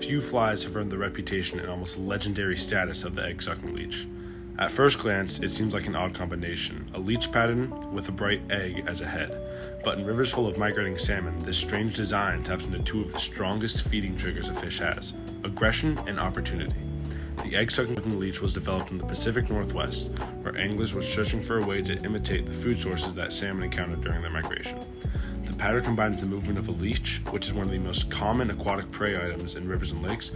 few flies have earned the reputation and almost legendary status of the egg-sucking leech. At first glance, it seems like an odd combination, a leech pattern with a bright egg as a head. But in rivers full of migrating salmon, this strange design taps into two of the strongest feeding triggers a fish has: aggression and opportunity. The egg-sucking leech was developed in the Pacific Northwest, where anglers were searching for a way to imitate the food sources that salmon encountered during their migration. The pattern combines the movement of a leech, which is one of the most common aquatic prey items in rivers and lakes,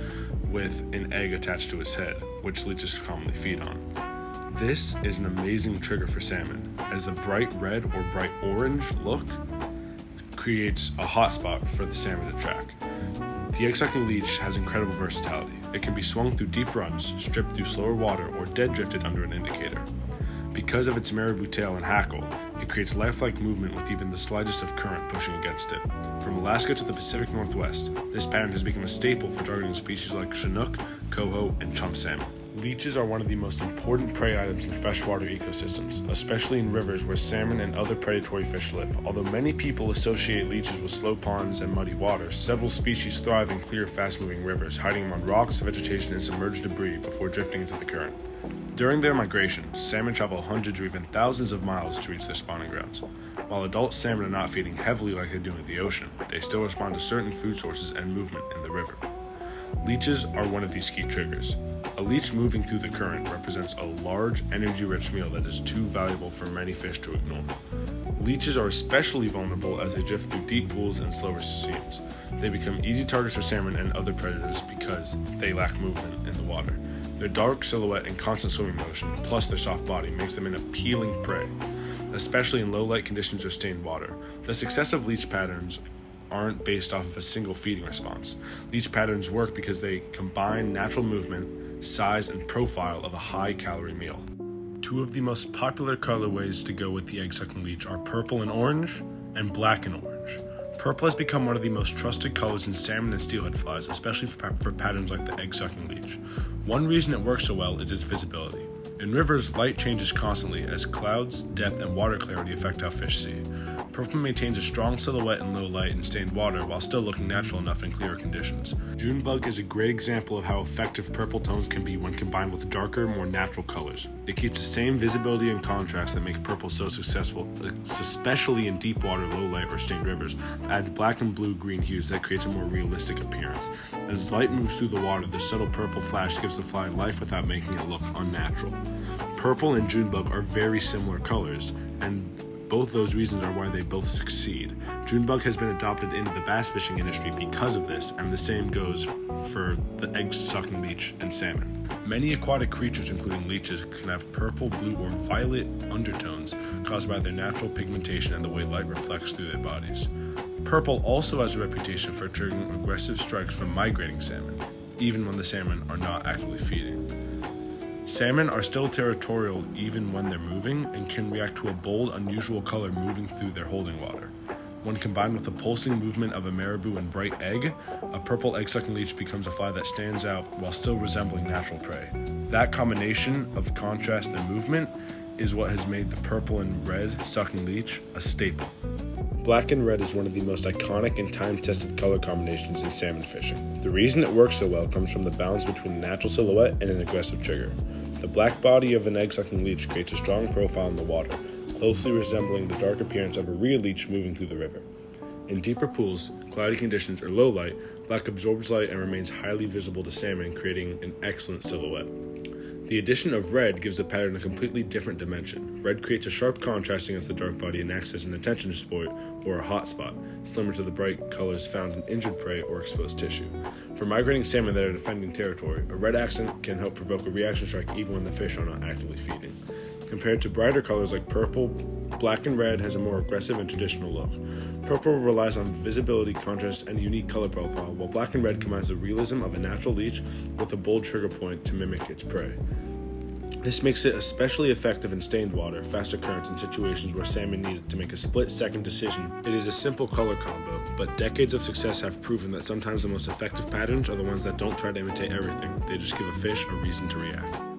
with an egg attached to its head, which leeches commonly feed on. This is an amazing trigger for salmon, as the bright red or bright orange look creates a hotspot for the salmon to track. The egg-sucking leech has incredible versatility. It can be swung through deep runs, stripped through slower water, or dead drifted under an indicator. Because of its marabou tail and hackle, it creates lifelike movement with even the slightest of current pushing against it. From Alaska to the Pacific Northwest, this pattern has become a staple for targeting species like Chinook, coho, and chump salmon. Leeches are one of the most important prey items in freshwater ecosystems, especially in rivers where salmon and other predatory fish live. Although many people associate leeches with slow ponds and muddy water, several species thrive in clear, fast-moving rivers, hiding among rocks, vegetation, and submerged debris before drifting into the current. During their migration, salmon travel hundreds or even thousands of miles to reach their spawning grounds. While adult salmon are not feeding heavily like they do in the ocean, they still respond to certain food sources and movement in the river. Leeches are one of these key triggers. A leech moving through the current represents a large, energy-rich meal that is too valuable for many fish to ignore. Leeches are especially vulnerable as they drift through deep pools and slower streams. They become easy targets for salmon and other predators because they lack movement in the water. Their dark silhouette and constant swimming motion, plus their soft body, makes them an appealing prey, especially in low-light conditions or stained water. The success of leech patterns aren't based off of a single feeding response. Leech patterns work because they combine natural movement, size, and profile of a high-calorie meal. Two of the most popular colorways to go with the egg-sucking leech are purple and orange, and black and orange. Purple has become one of the most trusted colors in salmon and steelhead flies, especially for patterns like the egg-sucking leech. One reason it works so well is its visibility. In rivers, light changes constantly as clouds, depth, and water clarity affect how fish see. Purple maintains a strong silhouette in low light and stained water while still looking natural enough in clearer conditions. Junebug is a great example of how effective purple tones can be when combined with darker, more natural colors. It keeps the same visibility and contrast that make purple so successful, especially in deep water, low light, or stained rivers, but adds black and blue-green hues that creates a more realistic appearance. As light moves through the water, the subtle purple flash gives the fly life without making it look unnatural. Purple and Junebug are very similar colors, and both those reasons are why they both succeed. Junebug has been adopted into the bass fishing industry because of this, and the same goes for the egg-sucking leech and salmon. Many aquatic creatures, including leeches, can have purple, blue, or violet undertones caused by their natural pigmentation and the way light reflects through their bodies. Purple also has a reputation for triggering aggressive strikes from migrating salmon, even when the salmon are not actively feeding. Salmon are still territorial even when they're moving and can react to a bold, unusual color moving through their holding water. When combined with the pulsing movement of a marabou and bright egg, a purple egg-sucking leech becomes a fly that stands out while still resembling natural prey. That combination of contrast and movement is what has made the purple and red sucking leech a staple. Black and red is one of the most iconic and time-tested color combinations in salmon fishing. The reason it works so well comes from the balance between a natural silhouette and an aggressive trigger. The black body of an egg-sucking leech creates a strong profile in the water, closely resembling the dark appearance of a real leech moving through the river. In deeper pools, cloudy conditions, or low light, black absorbs light and remains highly visible to salmon, creating an excellent silhouette. The addition of red gives the pattern a completely different dimension. Red creates a sharp contrast against the dark body and acts as an attention sport or a hot spot, similar to the bright colors found in injured prey or exposed tissue. For migrating salmon that are defending territory, a red accent can help provoke a reaction strike even when the fish are not actively feeding. Compared to brighter colors like purple, black and red has a more aggressive and traditional look. Purple relies on visibility, contrast, and a unique color profile, while black and red combines the realism of a natural leech with a bold trigger point to mimic its prey. This makes it especially effective in stained water, faster currents, and situations where salmon need to make a split-second decision. It is a simple color combo, but decades of success have proven that sometimes the most effective patterns are the ones that don't try to imitate everything. They just give a fish a reason to react.